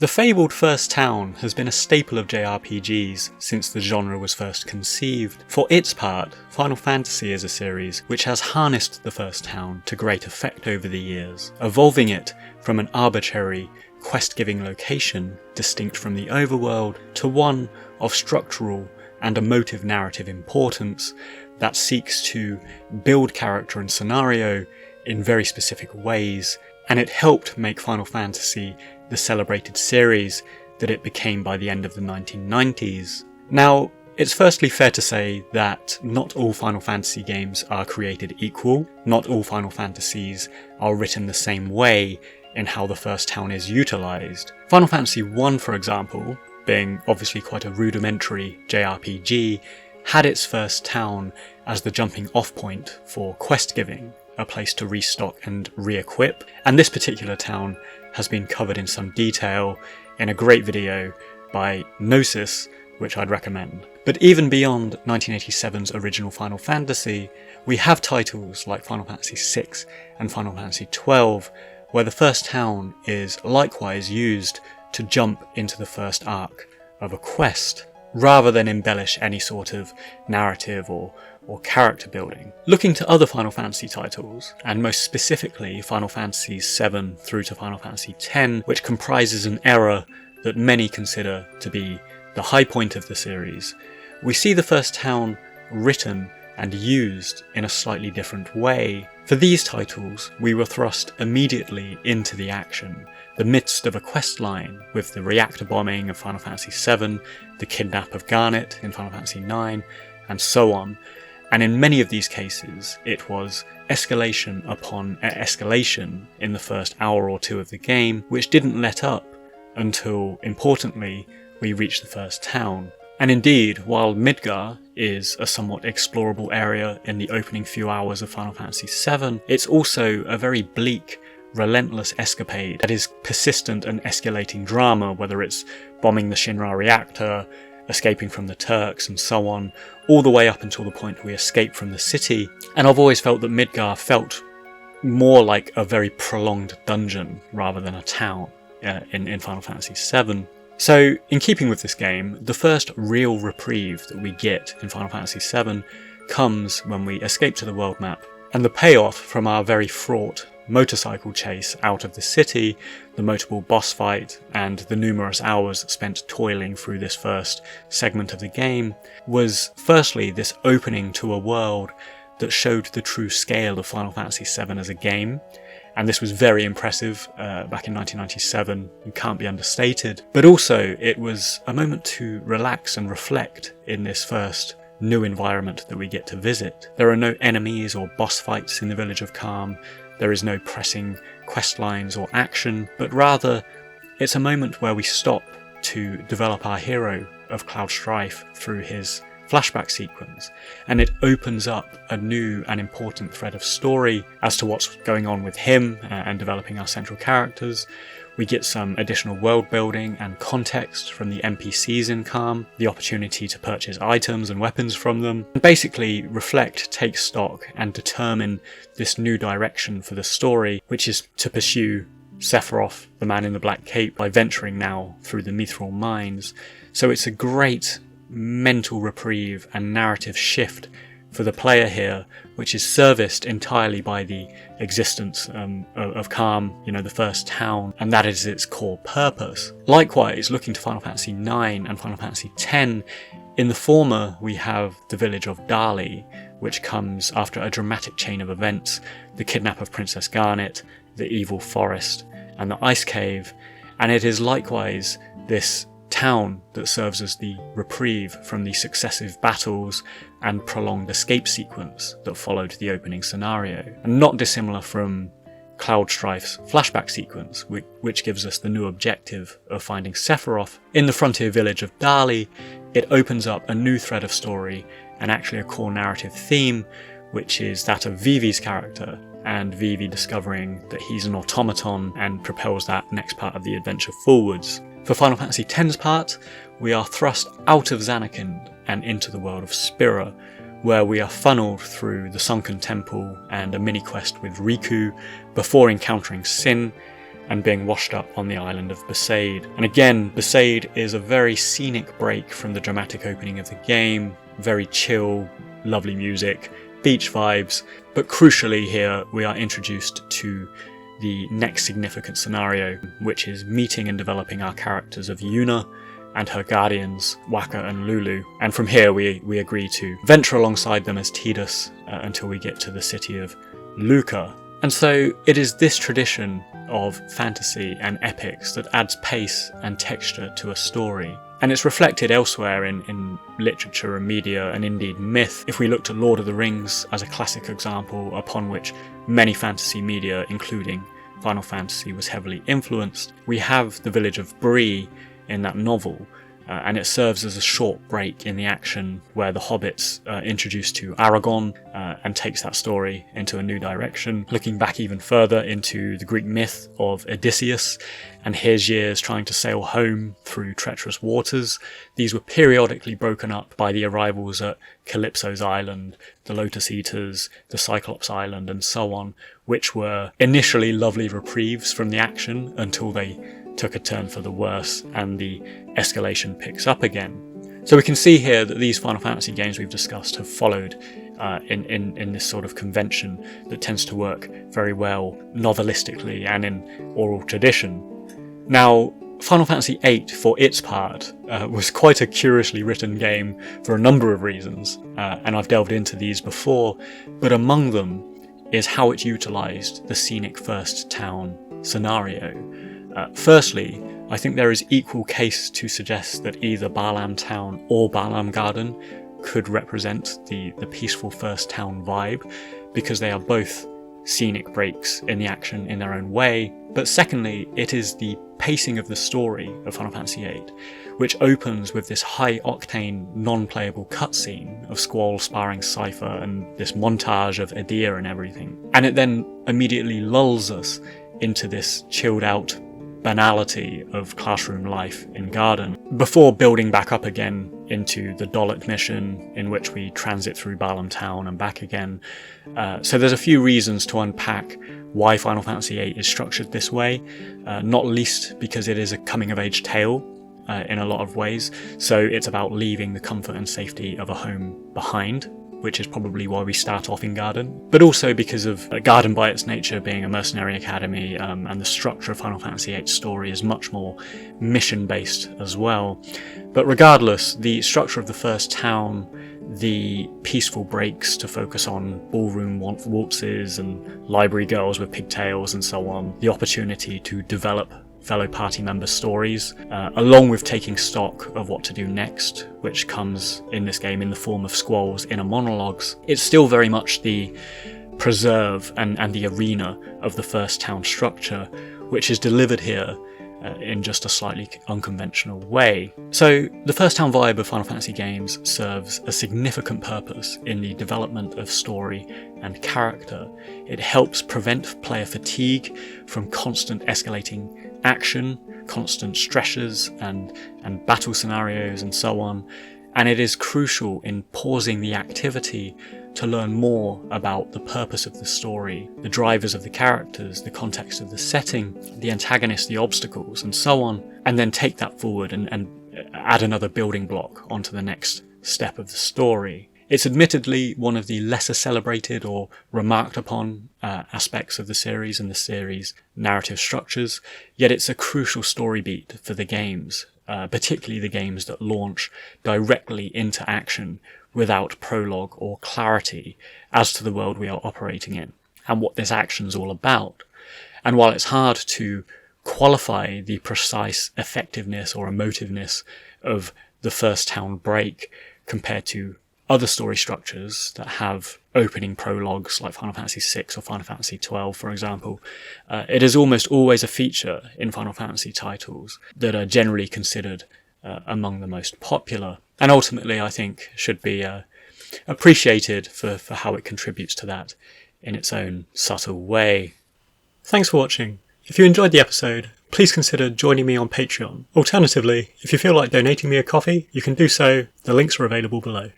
The fabled first town has been a staple of JRPGs since the genre was first conceived. For its part, Final Fantasy is a series which has harnessed the first town to great effect over the years, evolving it from an arbitrary, quest-giving location distinct from the overworld to one of structural and emotive narrative importance that seeks to build character and scenario in very specific ways, and it helped make Final Fantasy the celebrated series that it became by the end of the 1990s. Now, it's firstly fair to say that not all Final Fantasy games are created equal, not all Final Fantasies are written the same way in how the first town is utilised. Final Fantasy I, for example, being obviously quite a rudimentary JRPG, had its first town as the jumping off point for quest giving, a place to restock and re-equip, and this particular town has been covered in some detail in a great video by Gnosis, which I'd recommend. But even beyond 1987's original Final Fantasy, we have titles like Final Fantasy VI and Final Fantasy XII, where the first town is likewise used to jump into the first arc of a quest, rather than embellish any sort of narrative or character building. Looking to other Final Fantasy titles, and most specifically Final Fantasy VII through to Final Fantasy X, which comprises an era that many consider to be the high point of the series, we see the first town written and used in a slightly different way. For these titles, we were thrust immediately into the action, the midst of a quest line, with the reactor bombing of Final Fantasy VII, the kidnap of Garnet in Final Fantasy IX, and so on. And in many of these cases, it was escalation upon escalation in the first hour or two of the game, which didn't let up until, importantly, we reached the first town. And indeed, while Midgar is a somewhat explorable area in the opening few hours of Final Fantasy VII, it's also a very bleak, relentless escapade that is persistent and escalating drama, whether it's bombing the Shinra reactor, escaping from the Turks and so on, all the way up until the point we escape from the city. And I've always felt that Midgar felt more like a very prolonged dungeon rather than a town in Final Fantasy VII. So, in keeping with this game, the first real reprieve that we get in Final Fantasy VII comes when we escape to the world map, and the payoff from our very fraught motorcycle chase out of the city, the multiple boss fight, and the numerous hours spent toiling through this first segment of the game was firstly this opening to a world that showed the true scale of Final Fantasy VII as a game, and this was very impressive back in 1997 and can't be understated. But also it was a moment to relax and reflect in this first new environment that we get to visit. There are no enemies or boss fights in the village of Kalm. There is no pressing quest lines or action, but rather it's a moment where we stop to develop our hero of Cloud Strife through his flashback sequence, and it opens up a new and important thread of story as to what's going on with him and developing our central characters. We get some additional world building and context from the NPCs in Kalm, the opportunity to purchase items and weapons from them, and basically reflect, take stock, and determine this new direction for the story, which is to pursue Sephiroth, the man in the black cape, by venturing now through the Mithril mines. So it's a great mental reprieve and narrative shift for the player here, which is serviced entirely by the existence of Kalm, the first town, and that is its core purpose. Likewise, looking to Final Fantasy IX and Final Fantasy X, in the former we have the village of Dali, which comes after a dramatic chain of events, the kidnap of Princess Garnet, the evil forest, and the ice cave, and it is likewise this town that serves as the reprieve from the successive battles and prolonged escape sequence that followed the opening scenario, and not dissimilar from Cloud Strife's flashback sequence, which gives us the new objective of finding Sephiroth. In the frontier village of Dali, it opens up a new thread of story and actually a core narrative theme, which is that of Vivi's character, and Vivi discovering that he's an automaton and propels that next part of the adventure forwards. For Final Fantasy X's part, we are thrust out of Zanarkand and into the world of Spira, where we are funneled through the Sunken Temple and a mini-quest with Riku before encountering Sin, and being washed up on the island of Besaid. And again, Besaid is a very scenic break from the dramatic opening of the game, very chill, lovely music, beach vibes, but crucially here we are introduced to the next significant scenario, which is meeting and developing our characters of Yuna and her guardians, Waka and Lulu. And from here we agree to venture alongside them as Tidus until we get to the city of Luca. And so it is this tradition of fantasy and epics that adds pace and texture to a story. And it's reflected elsewhere in literature and media and indeed myth. If we look to Lord of the Rings as a classic example upon which many fantasy media, including Final Fantasy, was heavily influenced, we have the village of Bree in that novel, and it serves as a short break in the action where the hobbits are introduced to Aragon and takes that story into a new direction, looking back even further into the Greek myth of Odysseus and his years trying to sail home through treacherous waters. These were periodically broken up by the arrivals at Calypso's Island, the Lotus Eaters, the Cyclops Island, and so on, which were initially lovely reprieves from the action until they took a turn for the worse and the escalation picks up again. So we can see here that these Final Fantasy games we've discussed have followed in this sort of convention that tends to work very well novelistically and in oral tradition. Now, Final Fantasy VIII, for its part, was quite a curiously written game for a number of reasons, and I've delved into these before, but among them is how it utilised the scenic first town scenario. Firstly, I think there is equal case to suggest that either Balamb Town or Balamb Garden could represent the peaceful first town vibe, because they are both scenic breaks in the action in their own way. But secondly, it is the pacing of the story of Final Fantasy VIII, which opens with this high-octane, non-playable cutscene of Squall sparring Cypher and this montage of Adir and everything. And it then immediately lulls us into this chilled-out banality of classroom life in Garden, before building back up again into the Dollet mission, in which we transit through Balamb Town and back again. So there's a few reasons to unpack why Final Fantasy VIII is structured this way, not least because it is a coming-of-age tale in a lot of ways, so it's about leaving the comfort and safety of a home behind, which is probably why we start off in Garden, but also because of Garden by its nature being a mercenary academy, and the structure of Final Fantasy VIII's story is much more mission-based as well. But regardless, the structure of the first town, the peaceful breaks to focus on ballroom waltzes and library girls with pigtails and so on, the opportunity to develop fellow party members' stories, along with taking stock of what to do next, which comes in this game in the form of Squall's inner monologues. It's still very much the preserve and the arena of the first town structure, which is delivered here in just a slightly unconventional way. So the first town vibe of Final Fantasy games serves a significant purpose in the development of story and character. It helps prevent player fatigue from constant escalating action, constant stresses and battle scenarios and so on, and it is crucial in pausing the activity to learn more about the purpose of the story, the drivers of the characters, the context of the setting, the antagonist, the obstacles, and so on, and then take that forward and add another building block onto the next step of the story. It's admittedly one of the lesser celebrated or remarked upon aspects of the series and the series' narrative structures, yet it's a crucial story beat for the games, particularly the games that launch directly into action without prologue or clarity as to the world we are operating in and what this action's all about. And while it's hard to qualify the precise effectiveness or emotiveness of the first town break compared to other story structures that have opening prologues like Final Fantasy VI or Final Fantasy XII, for example, it is almost always a feature in Final Fantasy titles that are generally considered among the most popular, and ultimately I think should be appreciated for how it contributes to that in its own subtle way. Thanks for watching. If you enjoyed the episode, please consider joining me on Patreon. Alternatively, if you feel like donating me a coffee, you can do so. The links are available below.